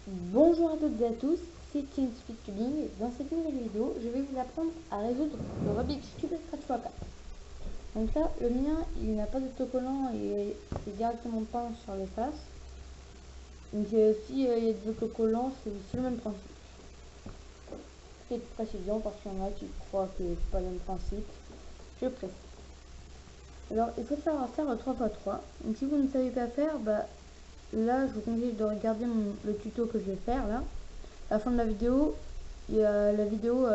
Bonjour à toutes et à tous, c'est Team Speed Cubing. Dans cette nouvelle vidéo, je vais vous apprendre à résoudre le Rubik's Cube 4x4. Donc là, le mien, il n'a pas d'autocollant et c'est directement peint sur les faces. Donc s'il y a des autocollants, c'est le même principe. Petite précision parce qu'il y en a qui croient que c'est pas le même principe. Je précise. Alors, il faut savoir faire 3x3. Donc si vous ne savez pas faire, là, je vous conseille de regarder le tuto que je vais faire là. À la fin de la vidéo, il y a la vidéo,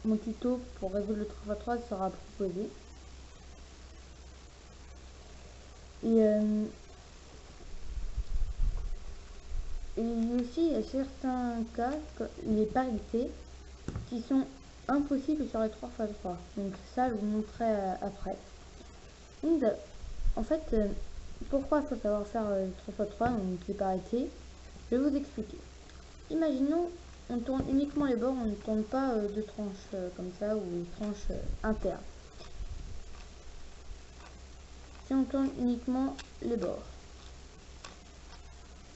mon tuto pour résoudre le 3x3 sera proposé. Et aussi, il y a certains cas, les parités, qui sont impossibles sur les 3x3. Donc ça, je vous montrerai après. Donc, en fait, pourquoi il faut savoir faire 3x3, donc les parités, je vais vous expliquer. Imaginons, on tourne uniquement les bords, on ne tourne pas de tranches comme ça, ou une tranche interne. Si on tourne uniquement les bords,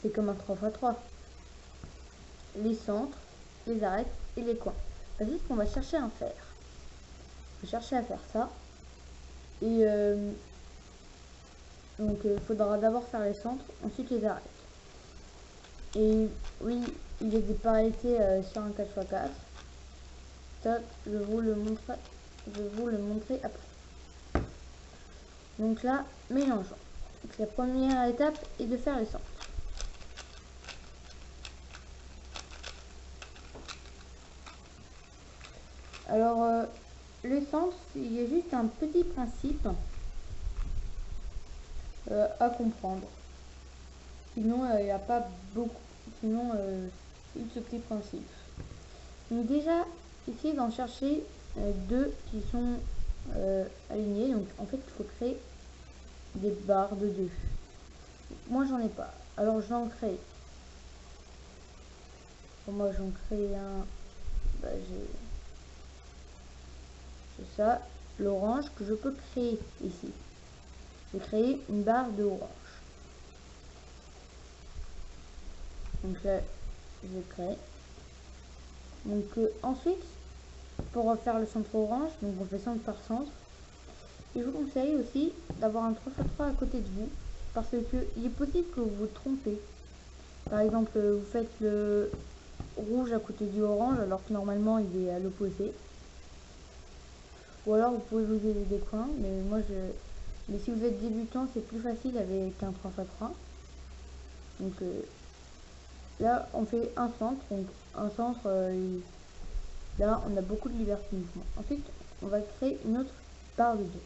c'est comme un 3x3. Les centres, les arêtes et les coins. C'est ce qu'on va chercher à faire. On va chercher à faire ça. Et donc il faudra d'abord faire les centres, ensuite les arêtes. Et oui, il y a des parités sur un 4x4. Ça, je vais vous le montrer après. Donc là, mélangeons. Donc la première étape est de faire les centres. Alors, le centre, il y a juste un petit principe à comprendre. Sinon, il n'y a pas beaucoup. Sinon, ce petit principe. Donc déjà, essayez d'en chercher deux qui sont alignés. Donc en fait, il faut créer des barres de deux. Moi, j'en ai pas. Alors, j'en crée. Pour moi, j'en crée un. J'ai ça. L'orange que je peux créer ici. Je vais créer une barre de orange. Donc là, je crée. Donc ensuite, pour refaire le centre orange, donc on fait centre par centre. Et je vous conseille aussi d'avoir un 3x3 à côté de vous, parce que il est possible que vous vous trompez. Par exemple, vous faites le rouge à côté du orange, alors que normalement il est à l'opposé. Ou alors vous pouvez vous aider des coins, mais si vous êtes débutant, c'est plus facile avec un 3x3. Donc là, on fait un centre, donc un centre, là on a beaucoup de liberté de mouvement. Ensuite, on va créer une autre barre de deux.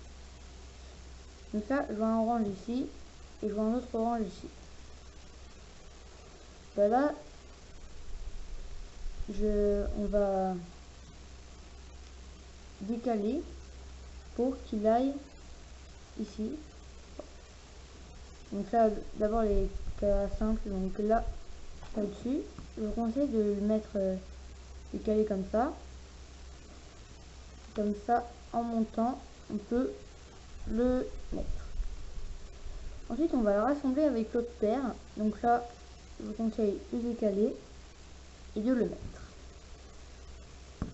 Donc là, je vois un orange ici, et je vois un autre orange ici. Là, on va décaler pour qu'il aille ici. Donc là, d'abord les cas simples, donc là, au-dessus. Je vous conseille de le mettre décalé comme ça. Comme ça, en montant, on peut le mettre. Ensuite, on va le rassembler avec l'autre paire. Donc là, je vous conseille de décaler et de le mettre.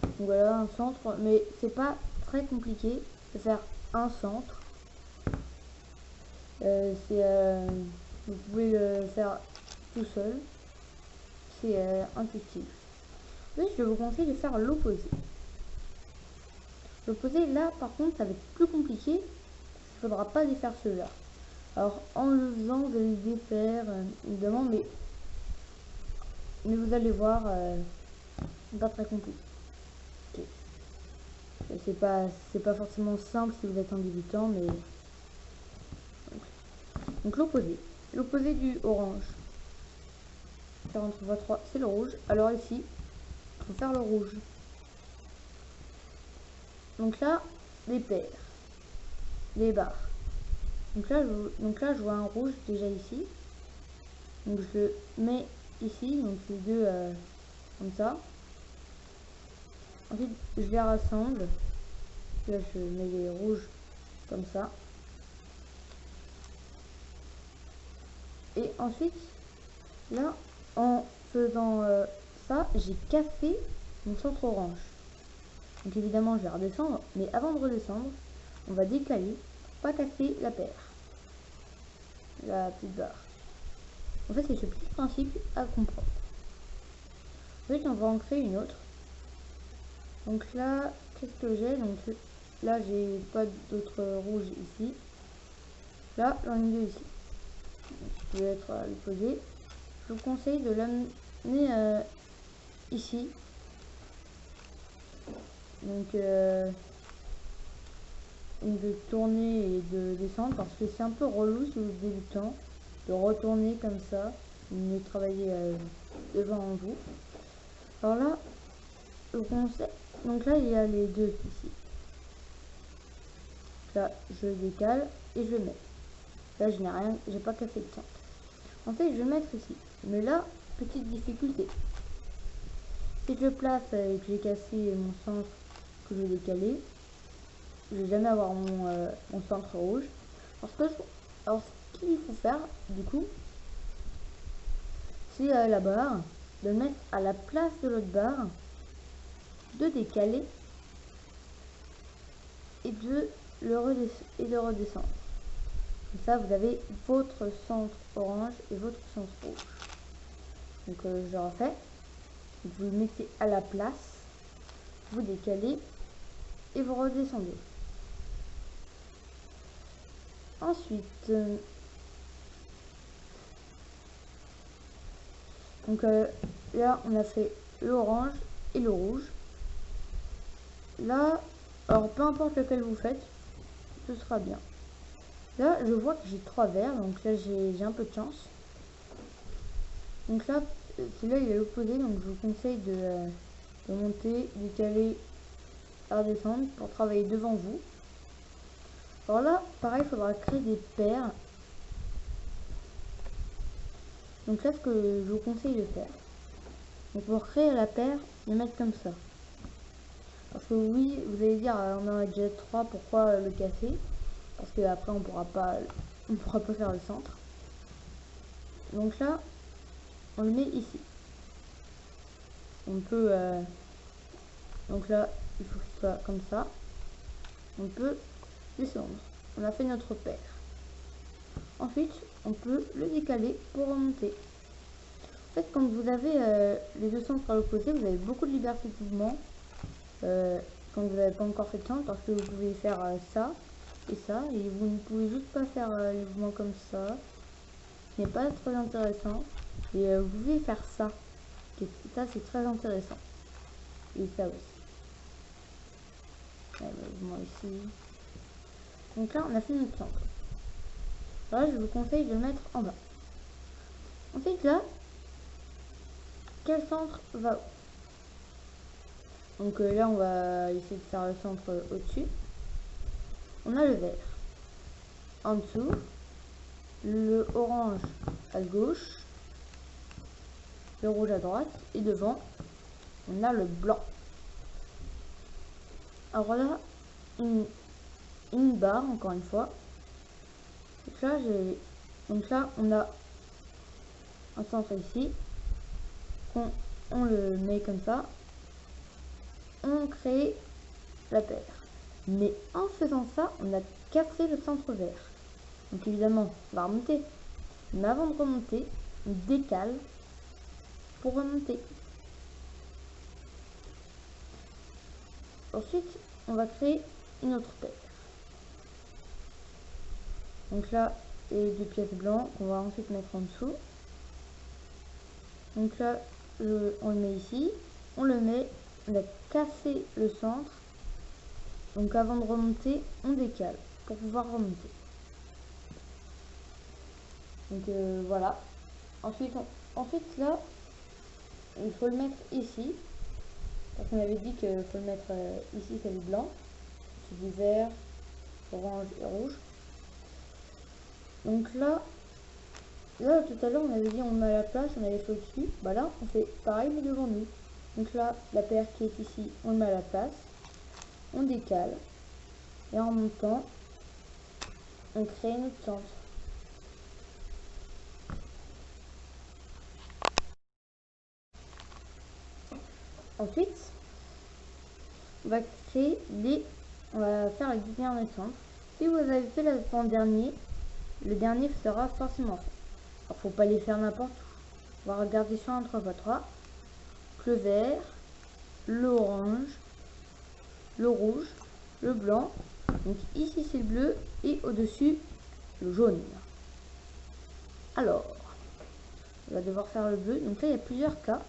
Donc voilà un centre, mais c'est pas très compliqué de faire un centre. Vous pouvez le faire tout seul. C'est intuitif. Ensuite, je vous conseille de faire l'opposé. L'opposé, là, par contre, ça va être plus compliqué. Il ne faudra pas défaire ceux-là. Alors, en le faisant, vous allez les défaire, évidemment, mais vous allez voir, c'est pas très compliqué. C'est pas forcément simple si vous êtes un débutant, mais... Donc l'opposé du orange. 43, c'est le rouge. Alors ici, il faut faire le rouge. Donc là, les paires, les barres. Donc là, je vois un rouge déjà ici. Donc je le mets ici, donc les deux comme ça. Ensuite, je les rassemble. Là, je mets les rouges comme ça. Et ensuite, là, en faisant ça, j'ai cassé mon centre orange. Donc évidemment, je vais redescendre, mais avant de redescendre, on va décaler pour pas casser la paire, la petite barre. En fait, c'est ce petit principe à comprendre. Ensuite, on va en créer une autre. Donc là, qu'est-ce que j'ai? Donc là, j'ai pas d'autres rouges ici. Là, j'en ai deux ici. Je vais être à l'opposé. Je vous conseille de l'amener ici. Donc, de tourner et de descendre parce que c'est un peu relou si vous êtes débutant de retourner comme ça, de travailler devant vous. Alors là, le conseil, donc là il y a les deux ici. Là, je décale et je le mets. Là, je n'ai rien, j'ai pas cassé le centre. En fait, je vais le mettre ici. Mais là, petite difficulté. Si je le place et que j'ai cassé mon centre que je vais décaler, je vais jamais avoir mon centre rouge. Alors, ce qu'il faut faire, du coup, c'est la barre, de le mettre à la place de l'autre barre, de décaler et de redescendre. Comme ça, vous avez votre centre orange et votre centre rouge. Donc, je refais. Vous le mettez à la place, vous décalez et vous redescendez. Ensuite, donc là, on a fait l'orange et le rouge. Là, alors peu importe lequel vous faites, ce sera bien. Là, je vois que j'ai 3 verts, donc là j'ai un peu de chance. Donc là, celui-là il est l'opposé, donc je vous conseille de monter, décaler, redescendre pour travailler devant vous. Alors là, pareil, il faudra créer des paires. Donc là, ce que je vous conseille de faire, donc pour créer la paire, le mettre comme ça. Parce que oui, vous allez dire, on en a déjà 3, pourquoi le casser? Parce que après on pourra pas faire le centre. Donc là, on le met ici. On peut donc là, il faut que ce soit comme ça. On peut descendre. On a fait notre paire. Ensuite, on peut le décaler pour remonter. En fait, quand vous avez les deux centres à l'opposé, vous avez beaucoup de liberté de mouvement. Quand vous n'avez pas encore fait de centre, parce que vous pouvez faire ça et ça, et vous ne pouvez juste pas faire les mouvements comme ça. Ce n'est pas très intéressant. Et vous pouvez faire ça. Ça, c'est très intéressant. Et ça aussi. Mouvement ici. Donc là, on a fait notre centre. Là, je vous conseille de le mettre en bas. Ensuite, là, quel centre va où? Donc là, on va essayer de faire le centre au-dessus. On a le vert en dessous, le orange à gauche, le rouge à droite, et devant, on a le blanc. Alors là, une barre, encore une fois. Donc là, on a un centre ici. On le met comme ça. On crée la paire. Mais en faisant ça, on a cassé le centre vert. Donc évidemment, on va remonter. Mais avant de remonter, on décale pour remonter. Ensuite, on va créer une autre paire. Donc là, les deux pièces blancs qu'on va ensuite mettre en dessous. Donc là, on le met ici. On le met, on a cassé le centre. Donc avant de remonter, on décale pour pouvoir remonter. Donc voilà. Ensuite là, il faut le mettre ici. Parce qu'on avait dit qu'il faut le mettre ici, c'est le blanc. C'est du vert, orange et rouge. Donc là, tout à l'heure, on avait dit on met à la place, on avait fait au-dessus. Bah là, on fait pareil mais devant nous. Donc là, la paire qui est ici, on le met à la place. On décale. Et en montant, on crée notre centre. Ensuite, on va créer on va faire les deux derniers centres. Si vous avez fait l'avant-dernier, le dernier sera forcément fait. Alors faut pas les faire n'importe où. On va regarder sur un 3x3. Le vert, l'orange, le rouge, le blanc. Donc ici c'est le bleu et au-dessus le jaune. Alors, on va devoir faire le bleu. Donc là il y a plusieurs cas.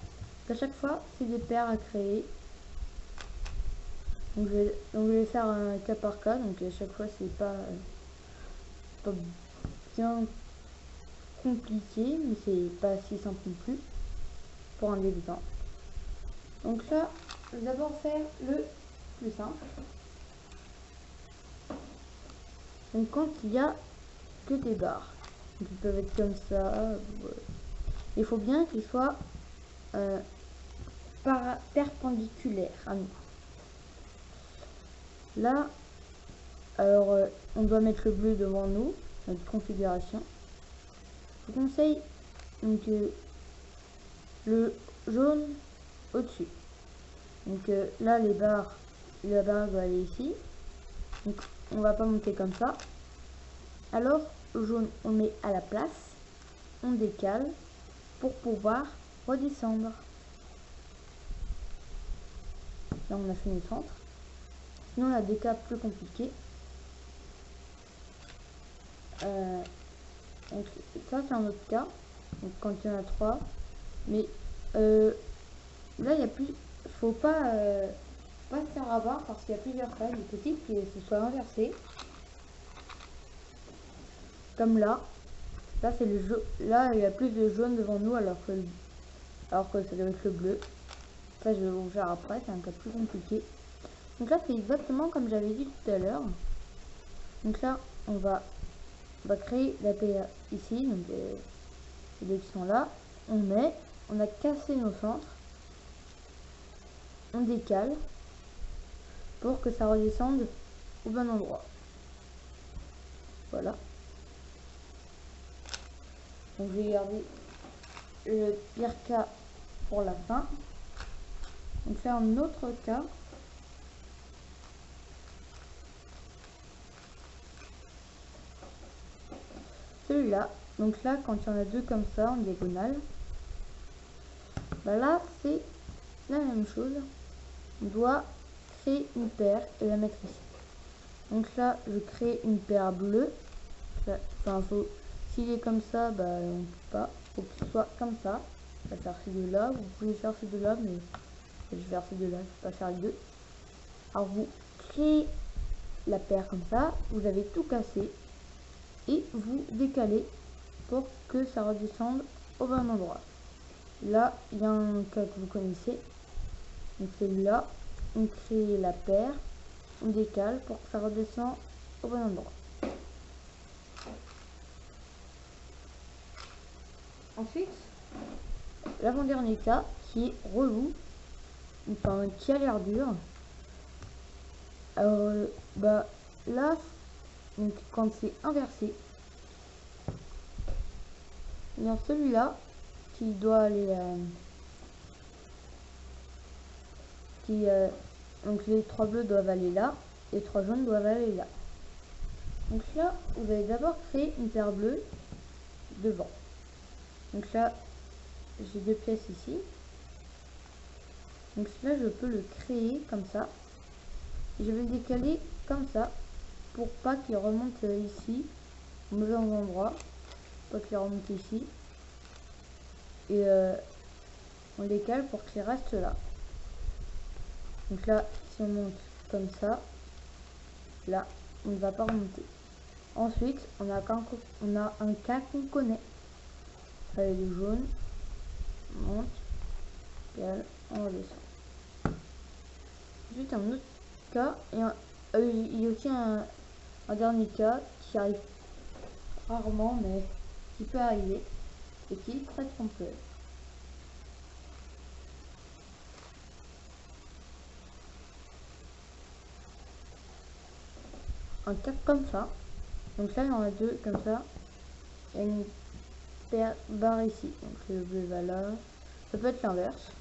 À chaque fois c'est des paires à créer. Donc je vais faire un cas par cas. Donc à chaque fois c'est pas bien compliqué, mais c'est pas si simple non plus pour un débutant. Donc là, je vais d'abord faire le plus simple. Donc quand il y a que des barres, donc ils peuvent être comme ça. Il faut bien qu'ils soient perpendiculaires à nous. Là, alors on doit mettre le bleu devant nous, notre configuration. Je vous conseille donc le jaune au-dessus. Donc là la barre doit aller ici. Donc on va pas monter comme ça. Alors le jaune on met à la place, on décale pour pouvoir redescendre. Là on a fait le centre. Sinon on a des cas plus compliqués. Donc ça c'est un autre cas. Donc quand il y en a 3. Mais là il y a plus. Faut pas se faire avoir parce qu'il y a plusieurs cas. Il est possible que ce soit inversé. Comme là. Là c'est le jaune. Là il y a plus de jaune devant nous alors que ça doit être le bleu. Ça je vais vous faire après, c'est un cas plus compliqué. Donc là c'est exactement comme j'avais dit tout à l'heure. Donc là on va créer la paire ici. Donc les deux qui sont là. On a cassé nos centres. On décale pour que ça redescende au bon endroit. Voilà. Donc je vais garder le pire cas pour la fin. On fait un autre cas. Celui-là. Donc là, quand il y en a deux comme ça en diagonale, bah là c'est la même chose. On doit créer une paire et la mettre ici. Donc là, je crée une paire bleue. S'il est comme ça, bah on ne peut pas. Faut qu'il soit comme ça. Je vais faire ces deux là. Vous pouvez faire ces deux là, mais je vais faire ces deux là. Je vais pas faire les deux. Alors vous créez la paire comme ça. Vous avez tout cassé et vous décalez pour que ça redescende au bon endroit. Là, il y a un cas que vous connaissez. Donc celui-là, on crée la paire, on décale pour que ça redescende au bon endroit. Ensuite, l'avant-dernier cas qui est relou, enfin qui a l'air dur. Alors bah là, donc quand c'est inversé, il y a celui-là qui doit aller donc les 3 bleus doivent aller là, et 3 jaunes doivent aller là. Donc là, vous allez d'abord créer une paire bleue devant. Donc là, j'ai 2 pièces ici. Donc là, je peux le créer comme ça. Et je vais le décaler comme ça pour pas qu'il remonte ici, au mauvais endroit, pas qu'il remonte ici. Et on décale pour qu'il reste là. Donc là, si on monte comme ça, là, on ne va pas remonter. Ensuite, on a un cas qu'on connaît. Allez, le jaune, on monte, décale, on redescend. Ensuite, un autre cas, et il y a aussi un dernier cas qui arrive rarement, mais qui peut arriver, et qui est très trompeur. Un cas comme ça. Donc là, il y en a deux comme ça. Il y a une paire barre ici. Donc le bleu va là. Ça peut être l'inverse.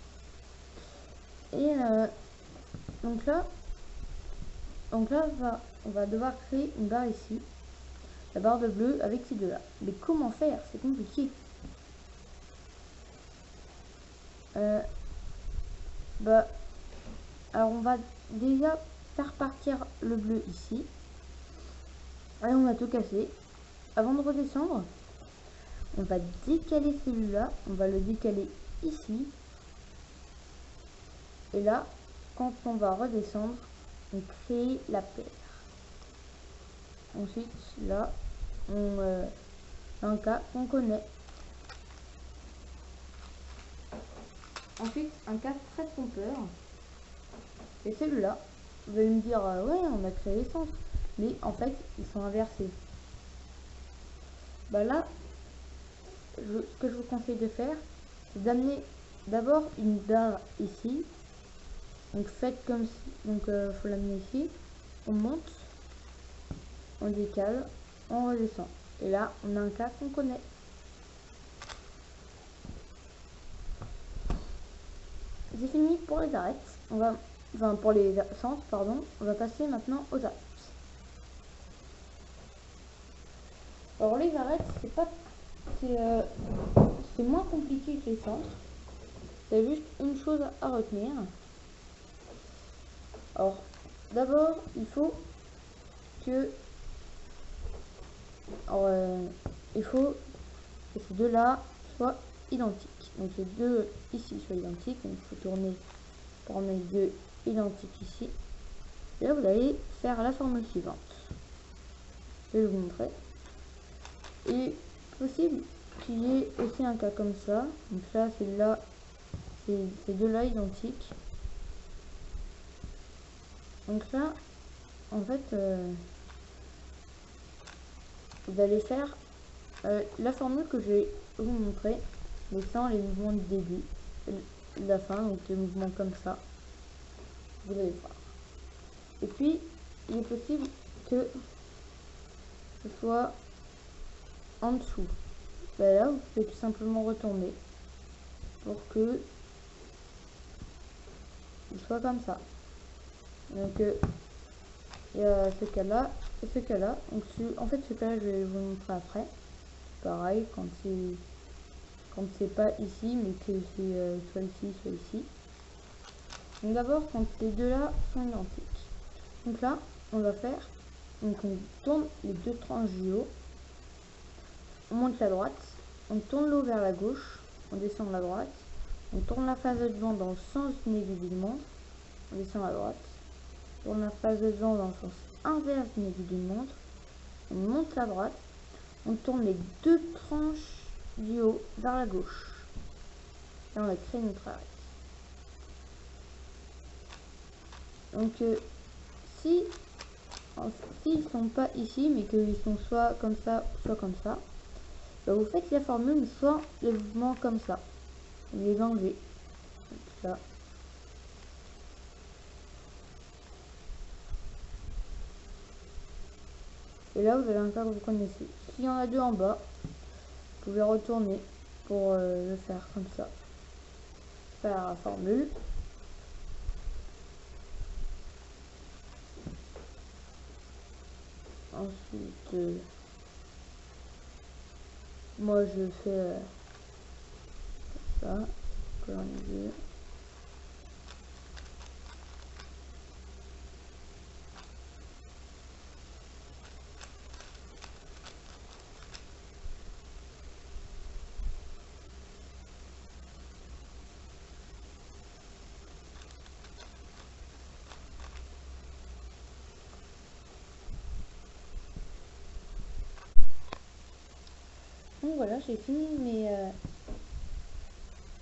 Et donc là on va devoir créer une barre ici, la barre de bleu avec ces deux là. Mais comment faire? C'est compliqué. Alors on va déjà faire partir le bleu ici. Allez, on a tout cassé. Avant de redescendre, on va décaler celui-là. On va le décaler ici. Et là, quand on va redescendre, on crée la paire. Ensuite, là, on un cas qu'on connaît. Ensuite, un cas très trompeur. Et celui-là, vous allez me dire, ouais, on a créé les centres. Mais en fait, ils sont inversés. Bah là, ce que je vous conseille de faire, c'est d'amener d'abord une barre ici. Donc faites comme si, donc faut l'amener ici. On monte, on décale, on redescend. Et là, on a un cas qu'on connaît. C'est fini pour les arêtes. On va, enfin pour les centres, pardon. On va passer maintenant aux arêtes. Alors les arêtes, c'est moins compliqué que les centres. C'est juste une chose à retenir. Alors d'abord, il faut que ces deux là soient identiques. Donc les deux ici soient identiques. Donc il faut tourner pour en mettre deux identiques ici. Et là vous allez faire la formule suivante. Je vais vous montrer. Il est possible qu'il y ait aussi un cas comme ça. Donc là c'est ces deux là identiques. Donc là en fait vous allez faire la formule que je vais vous montrer, mais sans les mouvements du début et de la fin, donc les mouvements comme ça, vous allez voir. Et puis il est possible que ce soit en dessous. Ben là vous pouvez tout simplement retourner pour que il soit comme ça. Donc il y a ce cas là et ce cas là. Donc en fait ce cas là je vais vous montrer après. Pareil quand c'est pas ici mais que c'est soit ici soit ici. Donc d'abord quand ces deux là sont identiques. Donc là on va faire, donc on tourne les deux tranches du haut, on monte la droite, on tourne l'eau vers la gauche, on descend la droite, on tourne la face de devant dans le sens d'une aiguille d'une montre, on descend la droite, on tourne la face de devant dans le sens inverse d'une aiguille d'une montre, on monte la droite, on tourne les deux tranches du haut vers la gauche. Et on a créé notre arête. Donc si ils sont pas ici mais qu'ils sont soit comme ça bah vous faites la formule soit les mouvements comme ça, vous les enlevez comme ça. Et là vous avez un cas que vous connaissez. S'il y en a deux en bas, vous pouvez retourner pour le faire comme ça, faire la formule. Ensuite moi je fais ça, coloriser. Donc voilà, j'ai fini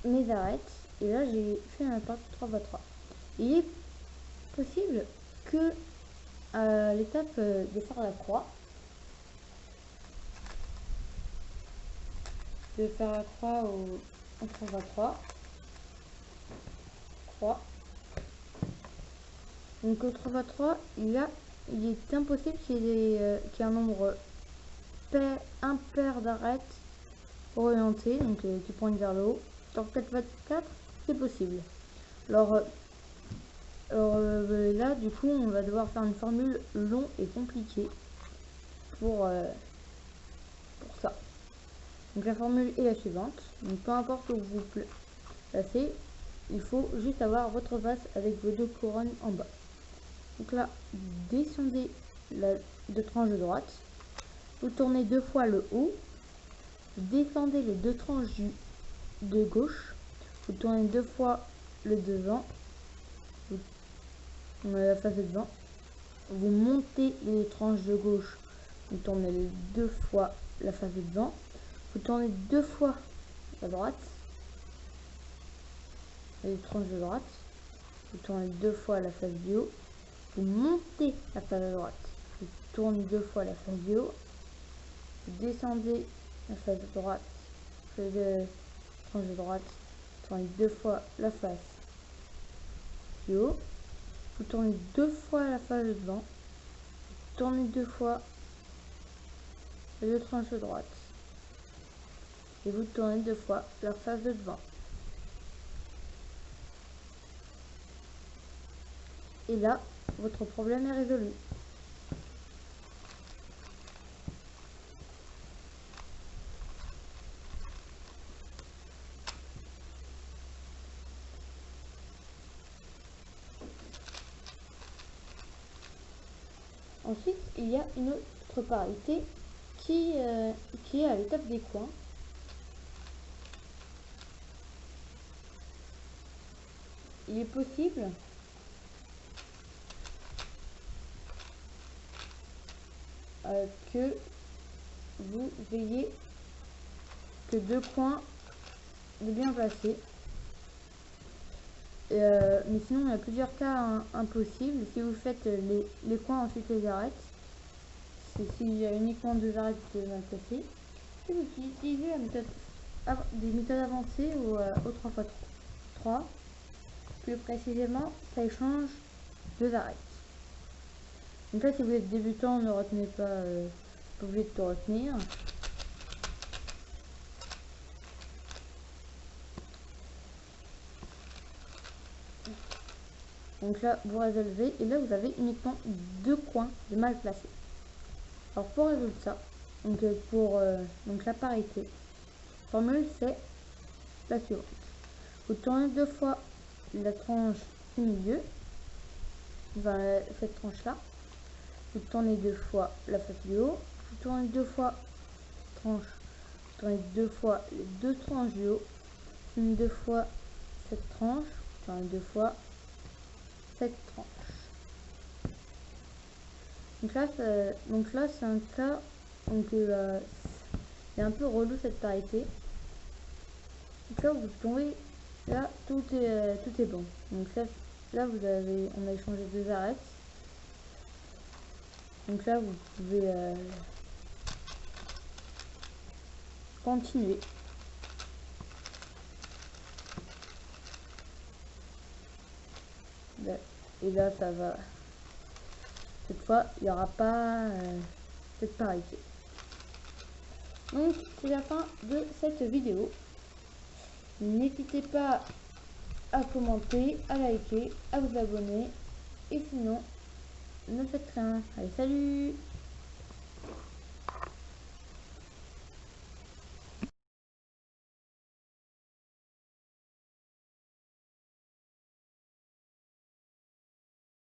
mes arêtes et là j'ai fait un partie 3x3. Il est possible que à l'étape de faire la croix, de faire la croix en 3x3, croix. Donc au 3x3, il est impossible qu'il y ait un nombre impair d'arêtes orientées, donc qui pointent vers le haut. Sur 4x4, c'est possible. Alors Alors là, du coup, on va devoir faire une formule long et compliquée pour ça. Donc la formule est la suivante. Donc peu importe où vous placez, il faut juste avoir votre vase avec vos deux couronnes en bas. Donc là, descendez de tranche de droite, vous tournez deux fois le haut, descendez les deux tranches de gauche, vous tournez deux fois le devant, la face de devant, vous montez les tranches de gauche, vous tournez deux fois la face de devant, vous tournez deux fois la droite, les tranches de droite, vous tournez deux fois la face du haut, vous montez la face de droite, vous tournez deux fois la face du haut, vous descendez la face de droite, les tranches de droite, vous tournez deux fois la face du haut, vous tournez deux fois la face de devant, vous tournez deux fois les deux tranches de droite, et vous tournez deux fois la face de devant. Et là, votre problème est résolu. Ensuite, il y a une autre parité qui est à l'étape des coins. Il est possible que vous ayez que deux coins de bien placés. Mais sinon, il y a plusieurs cas impossibles. Si vous faites les coins, ensuite les arêtes, c'est s'il y a uniquement deux arêtes mal placées. Si vous utilisez des méthodes avancées ou au 3x3, plus précisément, ça échange deux arêtes. Donc là, si vous êtes débutant, ne retenez pas, vous pouvez tout retenir. Donc là, vous résolvez, et là, vous avez uniquement deux coins de mal placés. Alors pour résoudre ça, donc la parité, la formule c'est la suivante. Vous tournez deux fois la tranche du milieu, cette tranche là, vous tournez deux fois la face du haut, vous tournez deux fois cette tranche, vous tournez deux fois les deux tranches du haut, deux fois cette tranche, vous tournez deux fois cette tranche. Donc là c'est un cas, c'est un peu relou cette parité. Donc là vous tombez, là tout est bon. Donc là on a échangé deux arêtes. Donc là vous pouvez continuer. Et là ça va. Cette fois il n'y aura pas cette parité. Donc c'est la fin de cette vidéo. N'hésitez pas à commenter, à liker, à vous abonner. Et sinon, ne faites rien. Allez, salut!